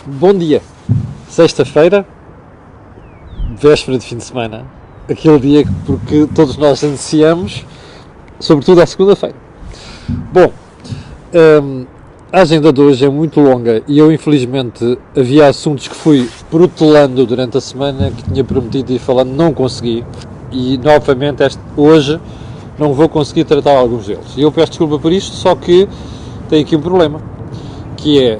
Bom dia, sexta-feira, véspera de fim de semana, aquele dia porque todos nós ansiamos, sobretudo à segunda-feira. Bom, a agenda de hoje é muito longa e eu infelizmente havia assuntos que fui protelando durante a semana que tinha prometido ir falando, não consegui e novamente hoje não vou conseguir tratar alguns deles. E eu peço desculpa por isto, só que tem aqui um problema, que é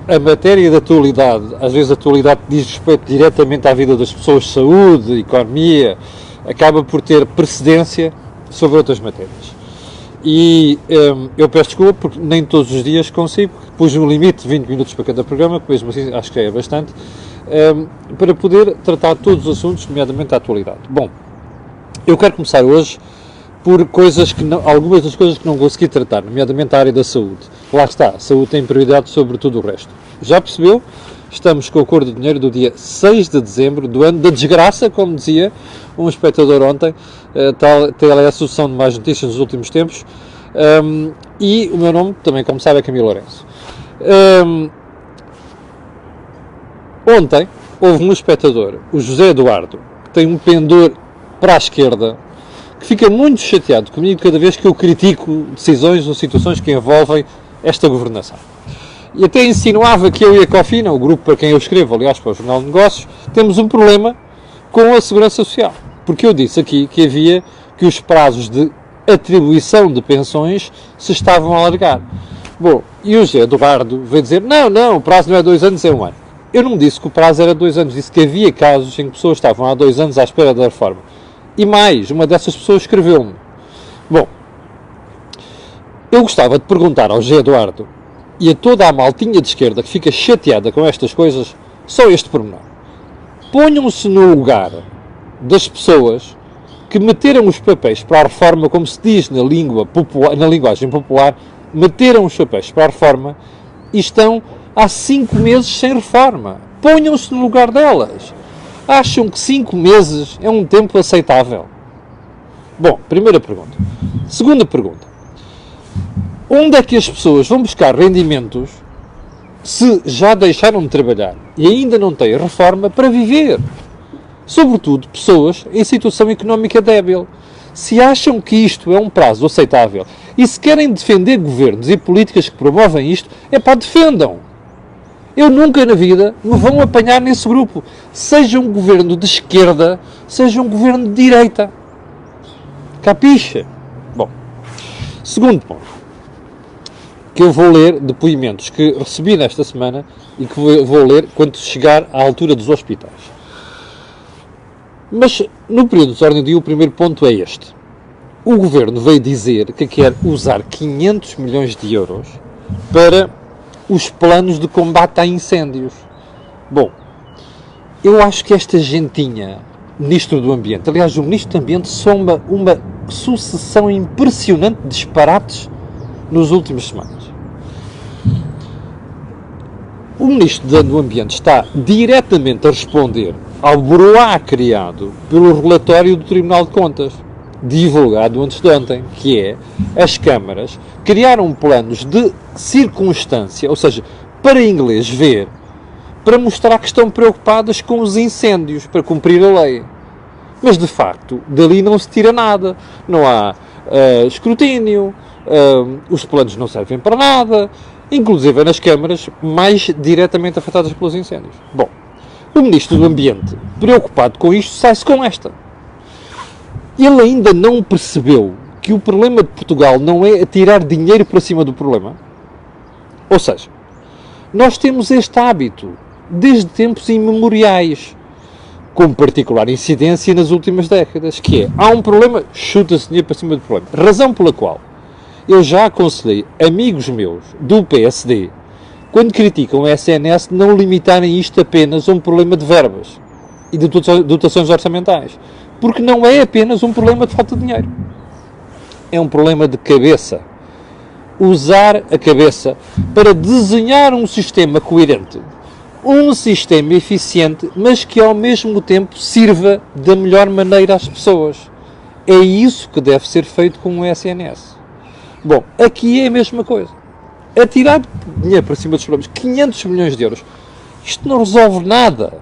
a matéria da atualidade. Às vezes a atualidade diz respeito diretamente à vida das pessoas, saúde, economia, acaba por ter precedência sobre outras matérias. E eu peço desculpa porque nem todos os dias consigo, pus um limite de 20 minutos para cada programa, que mesmo assim acho que é bastante, para poder tratar todos os assuntos, nomeadamente a atualidade. Bom, eu quero começar hoje por coisas que não, algumas das coisas que não consegui tratar, nomeadamente a área da saúde. Lá está, a saúde tem prioridade sobre tudo o resto. Já percebeu? Estamos com o acordo de dinheiro do dia 6 de dezembro do ano da desgraça, como dizia um espectador ontem, tal é a sucessão de mais notícias nos últimos tempos, e o meu nome também, como sabe, é Camilo Lourenço. Ontem houve um espectador, o José Eduardo, que tem um pendor para a esquerda, que fica muito chateado comigo cada vez que eu critico decisões ou situações que envolvem esta governação. E até insinuava que eu e a Cofina, o grupo para quem eu escrevo, aliás, para o Jornal de Negócios, temos um problema com a Segurança Social. Porque eu disse aqui que os prazos de atribuição de pensões se estavam a alargar. Bom, e o José Eduardo veio dizer, não, o prazo não é 2 anos, é 1 ano. Eu não disse que o prazo era 2 anos, disse que havia casos em que pessoas estavam há 2 anos à espera da reforma. E mais, uma dessas pessoas escreveu-me. Bom, eu gostava de perguntar ao José Eduardo e a toda a maltinha de esquerda que fica chateada com estas coisas, só este pormenor. Ponham-se no lugar das pessoas que meteram os papéis para a reforma, como se diz na linguagem popular, meteram os papéis para a reforma e estão há 5 meses sem reforma. Ponham-se no lugar delas. Acham que 5 meses é um tempo aceitável? Bom, primeira pergunta. Segunda pergunta. Onde é que as pessoas vão buscar rendimentos se já deixaram de trabalhar e ainda não têm reforma para viver? Sobretudo pessoas em situação económica débil. Se acham que isto é um prazo aceitável e se querem defender governos e políticas que promovem isto, defendam. Eu nunca na vida me vão apanhar nesse grupo. Seja um governo de esquerda, seja um governo de direita. Capixa? Bom, segundo ponto, que eu vou ler depoimentos que recebi nesta semana e que vou ler quando chegar à altura dos hospitais. Mas, no período de ordem do dia, o primeiro ponto é este. O governo veio dizer que quer usar 500 milhões de euros para os planos de combate a incêndios. Bom, eu acho que esta gentinha, Ministro do Ambiente, aliás, o Ministro do Ambiente soma uma sucessão impressionante de disparates nos últimos semanas. O Ministro do Ambiente está diretamente a responder ao broá criado pelo relatório do Tribunal de Contas, divulgado antes de ontem, que é as câmaras criaram planos de circunstância, ou seja, para inglês ver, para mostrar que estão preocupadas com os incêndios, para cumprir a lei. Mas, de facto, dali não se tira nada. Não há escrutínio, os planos não servem para nada, inclusive nas câmaras mais diretamente afetadas pelos incêndios. Bom, o Ministro do Ambiente, preocupado com isto, sai-se com esta. Ele ainda não percebeu que o problema de Portugal não é atirar dinheiro para cima do problema. Ou seja, nós temos este hábito desde tempos imemoriais, com particular incidência nas últimas décadas, que é, há um problema, chuta-se dinheiro para cima do problema. Razão pela qual eu já aconselhei amigos meus do PSD, quando criticam o SNS, não limitarem isto apenas a um problema de verbas e de dotações orçamentais. Porque não é apenas um problema de falta de dinheiro. É um problema de cabeça. Usar a cabeça para desenhar um sistema coerente. Um sistema eficiente, mas que ao mesmo tempo sirva da melhor maneira às pessoas. É isso que deve ser feito com o SNS. Bom, aqui é a mesma coisa. Atirar dinheiro para cima dos problemas, 500 milhões de euros. Isto não resolve nada.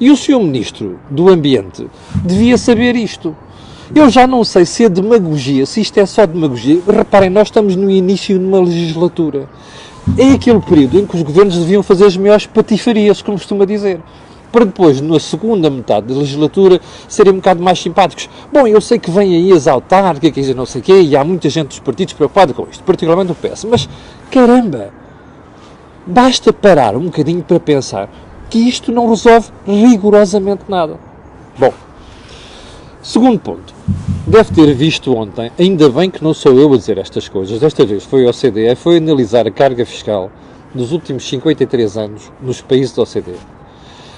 E o Sr. Ministro do Ambiente devia saber isto. Eu já não sei se é demagogia, se isto é só demagogia. Reparem, nós estamos no início de uma legislatura. É aquele período em que os governos deviam fazer as maiores patifarias, como costuma dizer. Para depois, na segunda metade da legislatura, serem um bocado mais simpáticos. Bom, eu sei que vêm aí as autárquicas, quer dizer, não sei o quê, e há muita gente dos partidos preocupada com isto, particularmente o PS. Mas, caramba, basta parar um bocadinho para pensar que isto não resolve rigorosamente nada. Bom, segundo ponto. Deve ter visto ontem, ainda bem que não sou eu a dizer estas coisas, desta vez foi a OCDE, foi analisar a carga fiscal dos últimos 53 anos nos países da OCDE.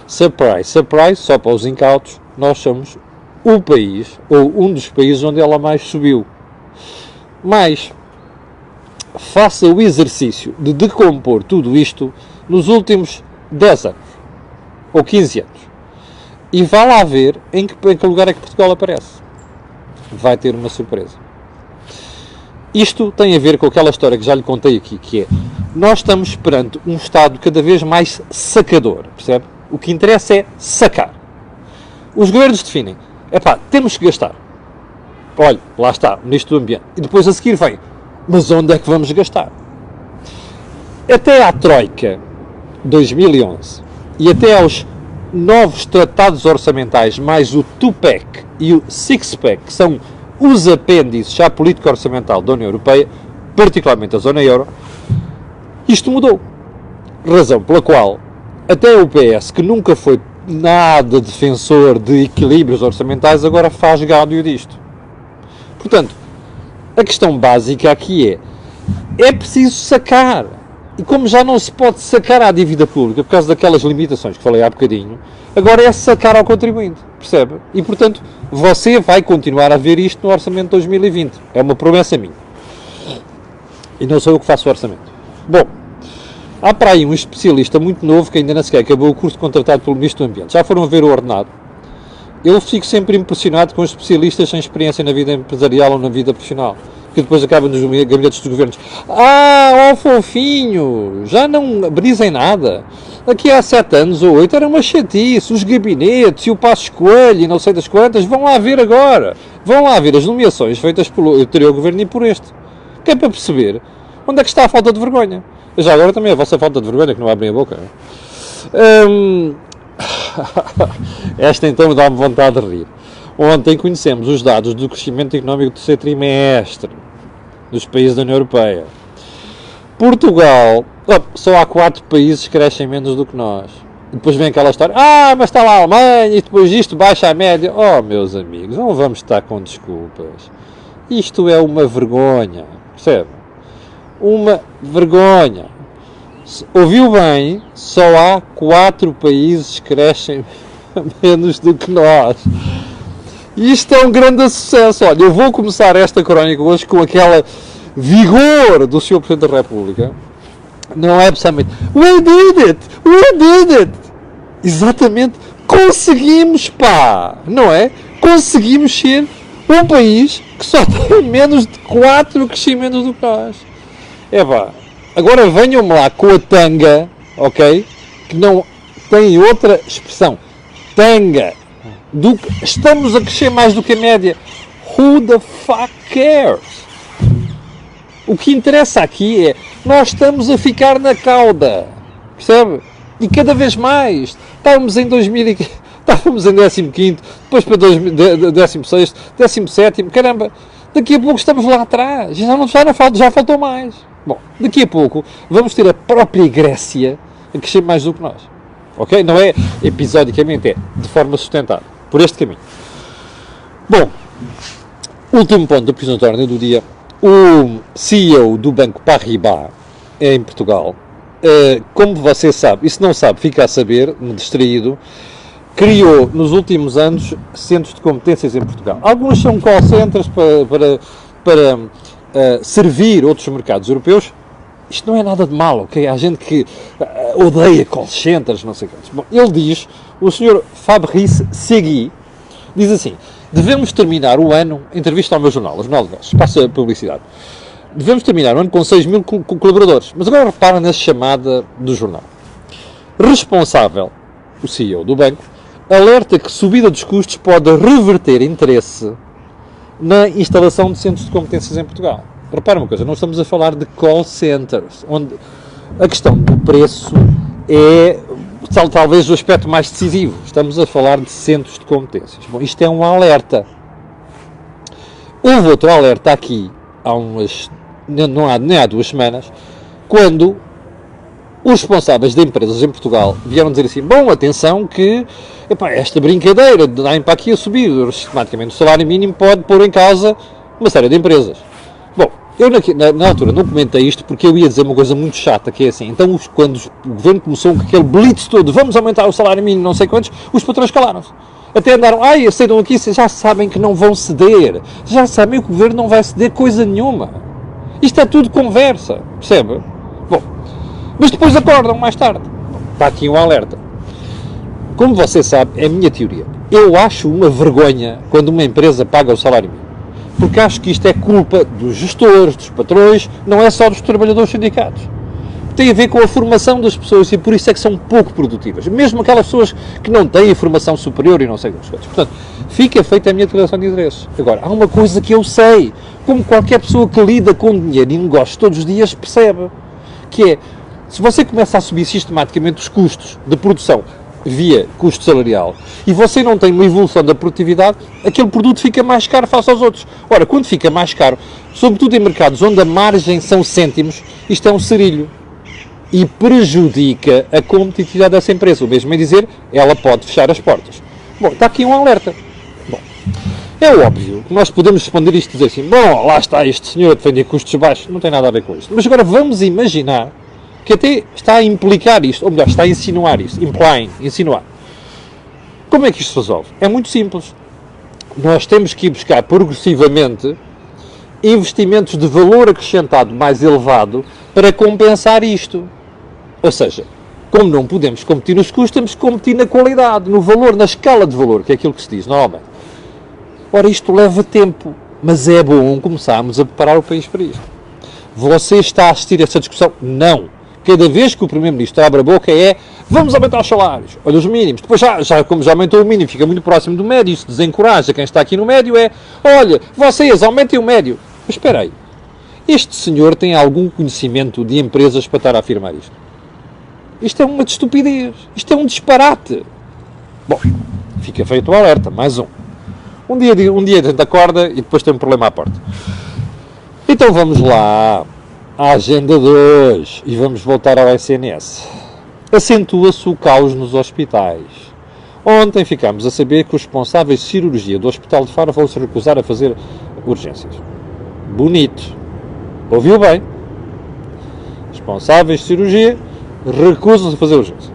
Surprise, surprise, só para os incautos, nós somos o país, ou um dos países onde ela mais subiu. Mas, faça o exercício de decompor tudo isto nos últimos 10 anos, ou 15 anos, e vá lá ver em que lugar é que Portugal aparece. Vai ter uma surpresa. Isto tem a ver com aquela história que já lhe contei aqui, que é, nós estamos perante um Estado cada vez mais sacador, percebe? O que interessa é sacar. Os governos definem, temos que gastar. Olha, lá está, o Ministro do Ambiente. E depois a seguir vem, mas onde é que vamos gastar? Até à Troika, 2011, e até aos novos tratados orçamentais, mais o Two-Pack e o Six-Pack, que são os apêndices à política orçamental da União Europeia, particularmente a zona euro, isto mudou. Razão pela qual até o PS, que nunca foi nada defensor de equilíbrios orçamentais, agora faz gádio disto. Portanto, a questão básica aqui é preciso sacar. E como já não se pode sacar à dívida pública por causa daquelas limitações que falei há bocadinho, agora é sacar ao contribuinte, percebe? E, portanto, você vai continuar a ver isto no Orçamento de 2020. É uma promessa minha. E não sou eu que faço o orçamento. Bom, há para aí um especialista muito novo que ainda não sequer acabou o curso contratado pelo Ministro do Ambiente. Já foram ver o ordenado? Eu fico sempre impressionado com os especialistas sem experiência na vida empresarial ou na vida profissional, que depois acabam nos gabinetes dos governos. Fofinho, já não brisem nada. Aqui há 7 anos ou 8 era uma chatice, os gabinetes e o Passos Coelho e não sei das quantas, vão lá ver agora. Vão lá ver as nomeações feitas pelo anterior governo e por este. Que é para perceber onde é que está a falta de vergonha. Já agora também a vossa falta de vergonha, que não abrem a boca. Esta então dá-me vontade de rir. Ontem conhecemos os dados do crescimento económico do terceiro trimestre dos países da União Europeia. Portugal, só há 4 países que crescem menos do que nós. Depois vem aquela história, mas está lá a Alemanha e depois isto baixa a média. Meus amigos, não vamos estar com desculpas. Isto é uma vergonha, percebe? Uma vergonha. Ouviu bem, só há 4 países que crescem menos do que nós. E isto é um grande sucesso. Olha, eu vou começar esta crónica hoje com aquela vigor do Sr. Presidente da República. Não é precisamente We did it! Exatamente, conseguimos, não é? Conseguimos ser um país que só tem menos de 4 crescimentos do que nós. Agora venham-me lá com a tanga, ok? Que não tem outra expressão. Tanga. Estamos a crescer mais do que a média. Who the fuck cares? O que interessa aqui é, nós estamos a ficar na cauda. Percebe? E cada vez mais. Estávamos em 2015, estávamos em 15º, depois para 16º, 17º, caramba. Daqui a pouco estamos lá atrás. Já faltou mais. Bom, daqui a pouco vamos ter a própria Grécia a crescer mais do que nós. Ok? Não é episodicamente, é de forma sustentada. Por este caminho. Bom, último ponto da prisão de ordem do dia. O CEO do Banco Paribas, em Portugal, como você sabe, e se não sabe, fica a saber, distraído, criou nos últimos anos centros de competências em Portugal. Alguns são call centers para servir outros mercados europeus. Isto não é nada de mal, ok? Há gente que odeia call centers, não sei o que. Bom, ele diz, o senhor Fabrice Segui, diz assim, devemos terminar o ano, entrevista ao meu jornal, o Jornal de Negócios, passa a publicidade, devemos terminar o ano com 6 mil colaboradores. Mas agora repara na chamada do jornal. responsável, o CEO do banco, alerta que subida dos custos pode reverter interesse na instalação de centros de competências em Portugal. Repara uma coisa, não estamos a falar de call centers, onde a questão do preço é talvez o aspecto mais decisivo. Estamos a falar de centros de competências. Bom, isto é um alerta. Houve outro alerta aqui, nem há 2 semanas, quando os responsáveis de empresas em Portugal vieram dizer assim, bom, atenção que esta brincadeira de darem para aqui a subir sistematicamente o salário mínimo pode pôr em causa uma série de empresas. Bom, eu na altura não comentei isto porque eu ia dizer uma coisa muito chata, que é assim, então quando o governo começou com aquele blitz todo, vamos aumentar o salário mínimo, não sei quantos, os patrões calaram-se. Até andaram, aceitam aqui, já sabem que não vão ceder, já sabem que o governo não vai ceder coisa nenhuma. Isto é tudo conversa, percebe? Bom, mas depois acordam mais tarde. Está aqui um alerta. Como você sabe, é a minha teoria. Eu acho uma vergonha quando uma empresa paga o salário mínimo. Porque acho que isto é culpa dos gestores, dos patrões, não é só dos trabalhadores sindicatos. Tem a ver com a formação das pessoas e por isso é que são pouco produtivas. Mesmo aquelas pessoas que não têm formação superior e não sei das coisas. Portanto, fica feita a minha declaração de interesses. Agora, há uma coisa que eu sei, como qualquer pessoa que lida com dinheiro e negócios todos os dias percebe, que é, se você começa a subir sistematicamente os custos de produção via custo salarial e você não tem uma evolução da produtividade, aquele produto fica mais caro face aos outros. Ora, quando fica mais caro, sobretudo em mercados onde a margem são cêntimos, isto é um cerilho e prejudica a competitividade dessa empresa. O mesmo é dizer, ela pode fechar as portas. Bom, está aqui um alerta. Bom, é óbvio que nós podemos responder isto e dizer assim, bom, lá está este senhor a defender custos baixos, não tem nada a ver com isto. Mas agora vamos imaginar que até está a implicar isto, ou melhor, está a insinuar isto, insinuar. Como é que isto se resolve? É muito simples. Nós temos que ir buscar progressivamente investimentos de valor acrescentado mais elevado para compensar isto. Ou seja, como não podemos competir nos custos, temos que competir na qualidade, no valor, na escala de valor, que é aquilo que se diz normalmente. Ora, isto leva tempo, mas é bom começarmos a preparar o país para isto. Você está a assistir a essa discussão? Não. Cada vez que o Primeiro-Ministro abre a boca é vamos aumentar os salários, olha os mínimos. Depois, como já aumentou o mínimo, fica muito próximo do médio, isso desencoraja quem está aqui no médio, olha, vocês aumentem o médio. Mas espera aí, este senhor tem algum conhecimento de empresas para estar a afirmar isto? Isto é uma estupidez, isto é um disparate. Bom, fica feito o alerta, mais um. Um dia a gente acorda e depois tem um problema à porta. Então vamos lá, à agenda 2, e vamos voltar ao SNS. Acentua-se o caos nos hospitais. Ontem ficámos a saber que os responsáveis de cirurgia do Hospital de Faro vão se recusar a fazer urgências. Bonito. Ouviu bem? Responsáveis de cirurgia recusam-se a fazer urgências.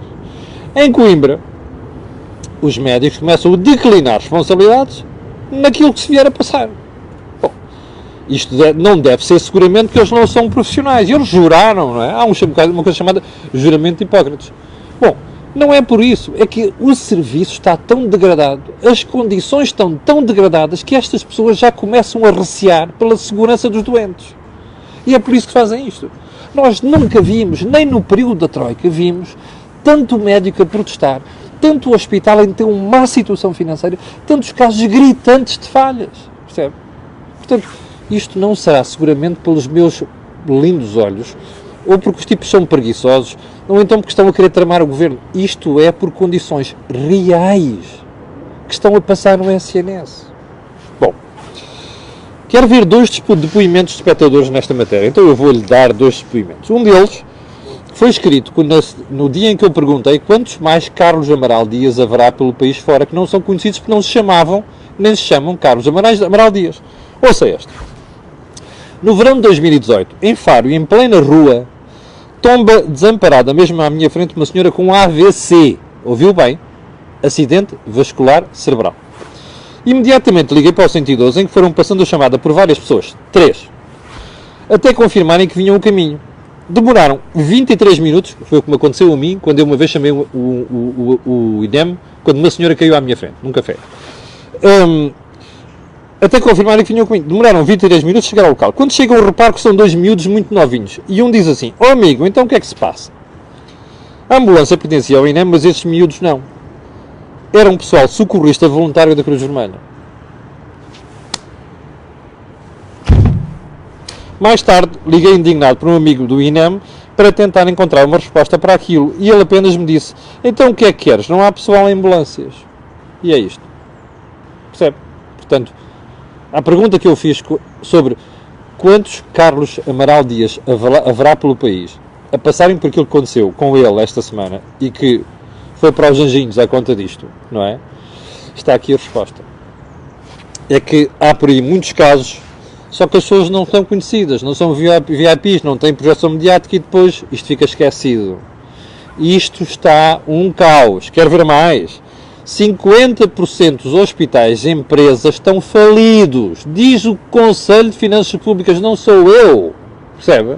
Em Coimbra, os médicos começam a declinar responsabilidades naquilo que se vier a passar. Bom, isto não deve ser seguramente que eles não são profissionais. Eles juraram, não é? Há uma coisa chamada juramento de Hipócrates. Bom, não é por isso. É que o serviço está tão degradado, as condições estão tão degradadas que estas pessoas já começam a recear pela segurança dos doentes. E é por isso que fazem isto. Nós nunca vimos, nem no período da Troika, vimos tanto médico a protestar, tanto o hospital em ter uma má situação financeira, tantos casos gritantes de falhas. Percebe? Portanto, isto não será seguramente pelos meus lindos olhos, ou porque os tipos são preguiçosos, ou então porque estão a querer tramar o governo. Isto é por condições reais que estão a passar no SNS. Bom, quero ver 2 depoimentos de espectadores nesta matéria, então eu vou-lhe dar 2 depoimentos. Um deles foi escrito no dia em que eu perguntei quantos mais Carlos Amaral Dias haverá pelo país fora que não são conhecidos porque não se chamavam, nem se chamam Carlos Amaral Dias. Ouça este. No verão de 2018, em Faro e em plena rua, tomba desamparada, mesmo à minha frente, uma senhora com AVC. Ouviu bem? Acidente vascular cerebral. Imediatamente liguei para o 112, em que foram passando a chamada por várias pessoas, 3, até confirmarem que vinham o caminho. Demoraram 23 minutos, foi o que me aconteceu a mim, quando eu uma vez chamei o INEM, quando uma senhora caiu à minha frente, num café. Até confirmarem que vinham o caminho. Demoraram 23 minutos a chegar ao local. Quando chegam, reparo que são 2 miúdos muito novinhos. E um diz assim, amigo, então o que é que se passa? A ambulância pertencia ao INEM, mas esses miúdos não. Era um pessoal socorrista voluntário da Cruz Vermelha. Mais tarde, liguei indignado para um amigo do INEM para tentar encontrar uma resposta para aquilo. E ele apenas me disse, então o que é que queres? Não há pessoal em ambulâncias. E é isto. Percebe? Portanto, a pergunta que eu fiz sobre quantos Carlos Amaral Dias haverá pelo país a passarem por aquilo que aconteceu com ele esta semana e que foi para os anjinhos à conta disto, não é? Está aqui a resposta. É que há por aí muitos casos, só que as pessoas não são conhecidas, não são VIPs, não têm projeção mediática e depois isto fica esquecido. Isto está um caos. Quer ver mais? 50% dos hospitais e empresas estão falidos. Diz o Conselho de Finanças Públicas, não sou eu. Percebe?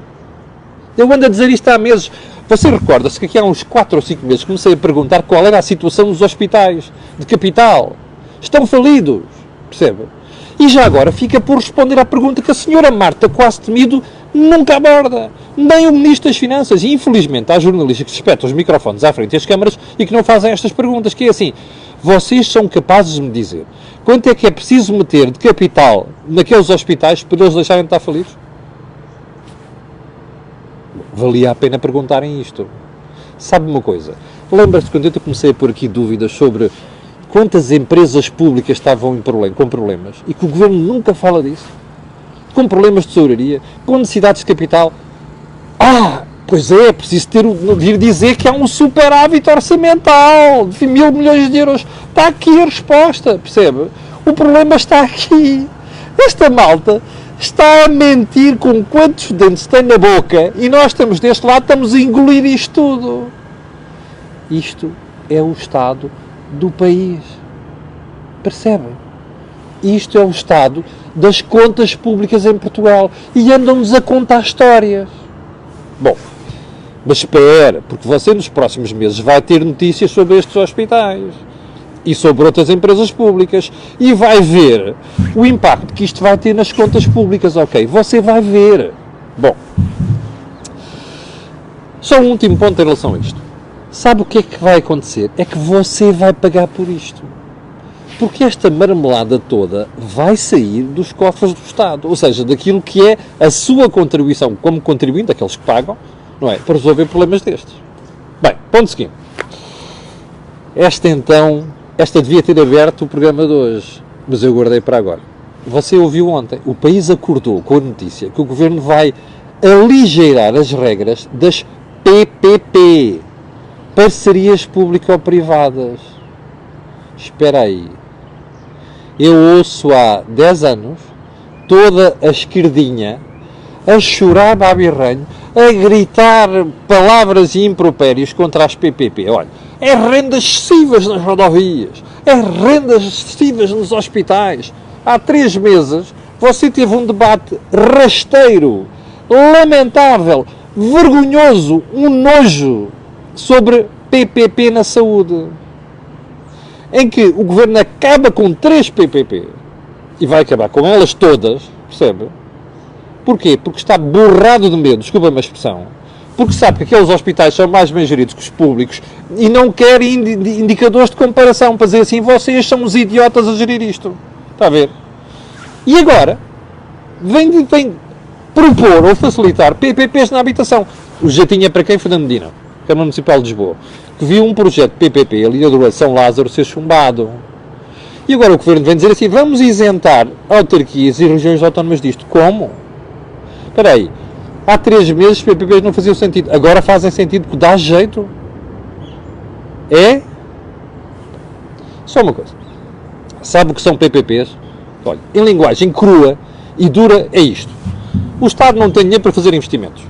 Eu ando a dizer isto há meses. Você recorda-se que aqui há uns 4 ou 5 meses comecei a perguntar qual era a situação dos hospitais de capital. Estão falidos. Percebe? E já agora fica por responder à pergunta que a senhora Marta Quase Temido nunca aborda. Nem o Ministro das Finanças. E infelizmente há jornalistas que se espetam os microfones à frente das câmaras e que não fazem estas perguntas. Que é assim, vocês são capazes de me dizer quanto é que é preciso meter de capital naqueles hospitais para eles deixarem de estar falidos? Valia a pena perguntarem isto. Sabe uma coisa? Lembra-se quando eu comecei a pôr aqui dúvidas sobre quantas empresas públicas estavam com problemas e que o Governo nunca fala disso? Com problemas de tesouraria, com necessidades de capital. Pois é preciso vir dizer que há um superávit orçamental de 1.000 milhões de euros. Está aqui a resposta, percebe? O problema está aqui. Esta malta está a mentir com quantos dentes tem na boca e nós estamos deste lado, estamos a engolir isto tudo. Isto é o estado do país. Percebe? Isto é o estado das contas públicas em Portugal e andam-nos a contar histórias. Bom, mas espera, porque você nos próximos meses vai ter notícias sobre estes hospitais e sobre outras empresas públicas e vai ver o impacto que isto vai ter nas contas públicas, ok? Você vai ver. Bom, só um último ponto em relação a isto. Sabe o que é que vai acontecer? É que você vai pagar por isto. Porque esta marmelada toda vai sair dos cofres do Estado, ou seja, daquilo que é a sua contribuição como contribuinte, aqueles que pagam, não é? Para resolver problemas destes. Bem, ponto seguinte. Esta devia ter aberto o programa de hoje, mas eu guardei para agora. Você ouviu ontem, o país acordou com a notícia que o Governo vai aligeirar as regras das PPP, parcerias público-privadas. Espera aí. Eu ouço há 10 anos toda a esquerdinha a chorar babirranho, a gritar palavras e impropérios contra as PPP. Olha, é rendas excessivas nas rodovias, é rendas excessivas nos hospitais. Há 3 meses você teve um debate rasteiro, lamentável, vergonhoso, um nojo sobre PPP na saúde, em que o Governo acaba com 3 PPP e vai acabar com elas todas, percebe? Porquê? Porque está borrado de medo, desculpa-me a expressão, porque sabe que aqueles hospitais são mais bem geridos que os públicos e não quer indicadores de comparação para dizer assim, vocês são os idiotas a gerir isto. Está a ver? E agora, vem propor ou facilitar PPPs na habitação. O jeitinho é para quem? Fernando Medina, Câmara Municipal de Lisboa, que viu um projeto de PPP ali na Douro São Lázaro ser chumbado. E agora o Governo vem dizer assim, vamos isentar autarquias e regiões autónomas disto. Como? Espera aí, há 3 meses os PPPs não faziam sentido, agora fazem sentido porque dá jeito. É? Só uma coisa. Sabe o que são PPPs? Olha, em linguagem crua e dura é isto. O Estado não tem dinheiro para fazer investimentos.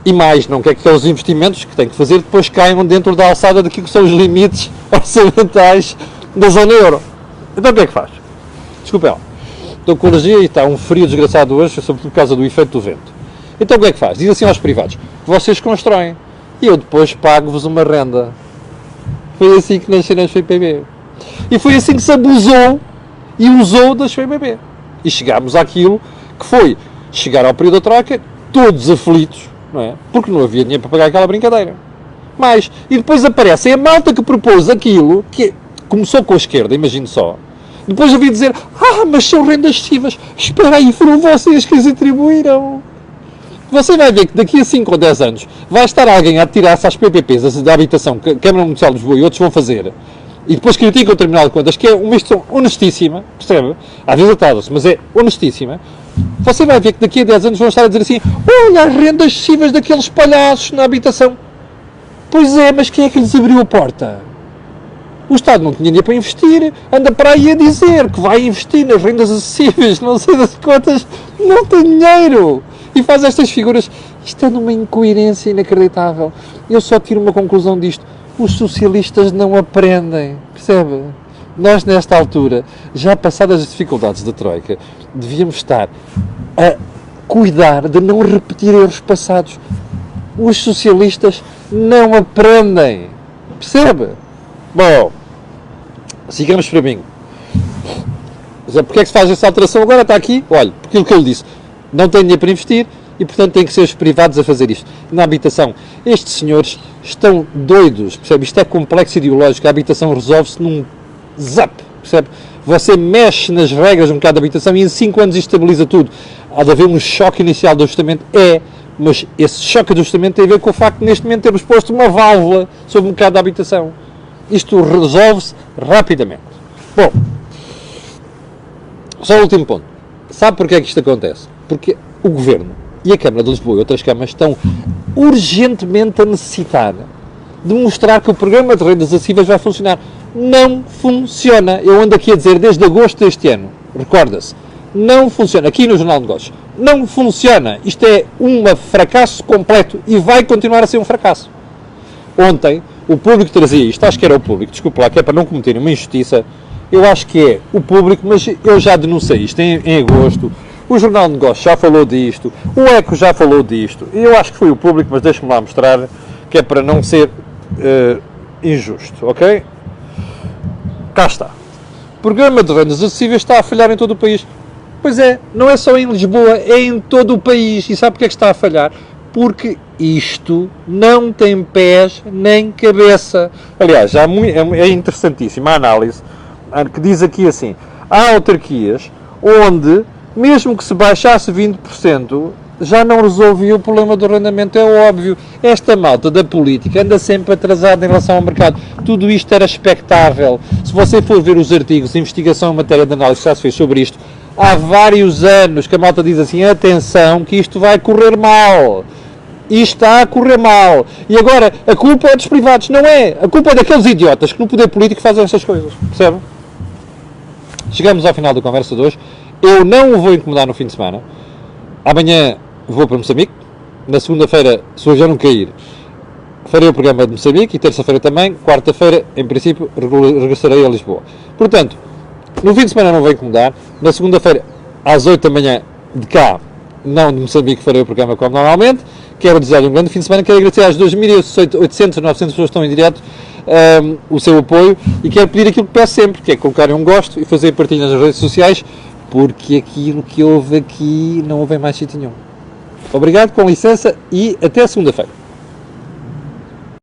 E mais, não quer que aqueles investimentos que tem que fazer depois caiam dentro da alçada daquilo que são os limites orçamentais da zona euro. Então o que é que faz? Desculpe lá. Estou com alergia e está um frio desgraçado hoje, sobretudo por causa do efeito do vento. Então o que é que faz? Diz assim aos privados, vocês constroem e eu depois pago-vos uma renda. Foi assim que nasceram as PPP. E foi assim que se abusou e usou das PPP. E chegámos àquilo que foi chegar ao período da troca, todos aflitos, não é? Porque não havia dinheiro para pagar aquela brincadeira. Mais. E depois aparece a malta que propôs aquilo, que começou com a esquerda, imagino só. Depois ouvi dizer, mas são rendas excessivas. Espera aí, foram vocês que as atribuíram. Você vai ver que daqui a 5 ou 10 anos vai estar alguém a tirar-se às PPPs da habitação que a Câmara Municipal de Lisboa e outros vão fazer, e depois criticam o Tribunal de Contas, que é uma instituição honestíssima, percebe? Às vezes atrasa-se, mas é honestíssima. Você vai ver que daqui a 10 anos vão estar a dizer assim, olha as rendas excessivas daqueles palhaços na habitação. Pois é, mas quem é que lhes abriu a porta? O Estado não tinha dinheiro para investir, anda para aí a dizer que vai investir nas rendas acessíveis, não sei das quantas, não tem dinheiro. E faz estas figuras. Isto é numa incoerência inacreditável. Eu só tiro uma conclusão disto. Os socialistas não aprendem, percebe? Nós, nesta altura, já passadas as dificuldades da Troika, devíamos estar a cuidar de não repetir erros passados. Os socialistas não aprendem, percebe? Bom, sigamos para mim. Porque é que se faz essa alteração agora? Está aqui, olha, porque aquilo que ele disse, não tem dinheiro para investir e, portanto, tem que ser os privados a fazer isto. Na habitação, estes senhores estão doidos, percebe? Isto é complexo ideológico, a habitação resolve-se num zap, percebe? Você mexe nas regras um bocado da habitação e em 5 anos estabiliza tudo. Há de haver um choque inicial de ajustamento, mas esse choque de ajustamento tem a ver com o facto de neste momento termos posto uma válvula sobre um bocado da habitação. Isto resolve-se rapidamente. Bom, só o último ponto. Sabe porquê é que isto acontece? Porque o Governo e a Câmara de Lisboa e outras câmaras estão urgentemente a necessitar de mostrar que o programa de rendas acessíveis vai funcionar. Não funciona. Eu ando aqui a dizer desde agosto deste ano. Recorda-se. Não funciona. Aqui no Jornal de Negócios. Não funciona. Isto é um fracasso completo e vai continuar a ser um fracasso. Ontem, o público trazia isto. Acho que era o público. Desculpe lá, que é para não cometerem uma injustiça. Eu acho que é o público, mas eu já denunciei isto em agosto. O Jornal de Negócios já falou disto. O ECO já falou disto. Eu acho que foi o público, mas deixe-me lá mostrar, que é para não ser injusto, ok? Cá está. O programa de rendas acessíveis está a falhar em todo o país. Pois é, não é só em Lisboa, é em todo o país. E sabe porque é que está a falhar? Porque isto não tem pés nem cabeça. Aliás, é interessantíssima a análise que diz aqui assim, há autarquias onde, mesmo que se baixasse 20%, já não resolvia o problema do arrendamento, é óbvio. Esta malta da política anda sempre atrasada em relação ao mercado. Tudo isto era expectável. Se você for ver os artigos de investigação em matéria de análise que já se fez sobre isto, há vários anos que a malta diz assim, atenção que isto vai correr mal. Isto está a correr mal. E agora, a culpa é dos privados. Não é. A culpa é daqueles idiotas que no poder político fazem estas coisas. Percebe? Chegamos ao final da conversa de hoje. Eu não o vou incomodar no fim de semana. Amanhã vou para Moçambique. Na segunda-feira, se hoje eu não cair, farei o programa de Moçambique. E terça-feira também. Quarta-feira, em princípio, regressarei a Lisboa. Portanto, no fim de semana não vou incomodar. Na segunda-feira, às 8 da manhã, de cá, não de Moçambique, farei o programa como normalmente. Quero desejar um grande fim de semana. Quero agradecer às 2.800, 900 pessoas que estão em direto o seu apoio e quero pedir aquilo que peço sempre, que é colocarem um gosto e fazer partilha nas redes sociais, porque aquilo que houve aqui não houve em mais sítio nenhum. Obrigado, com licença e até segunda-feira.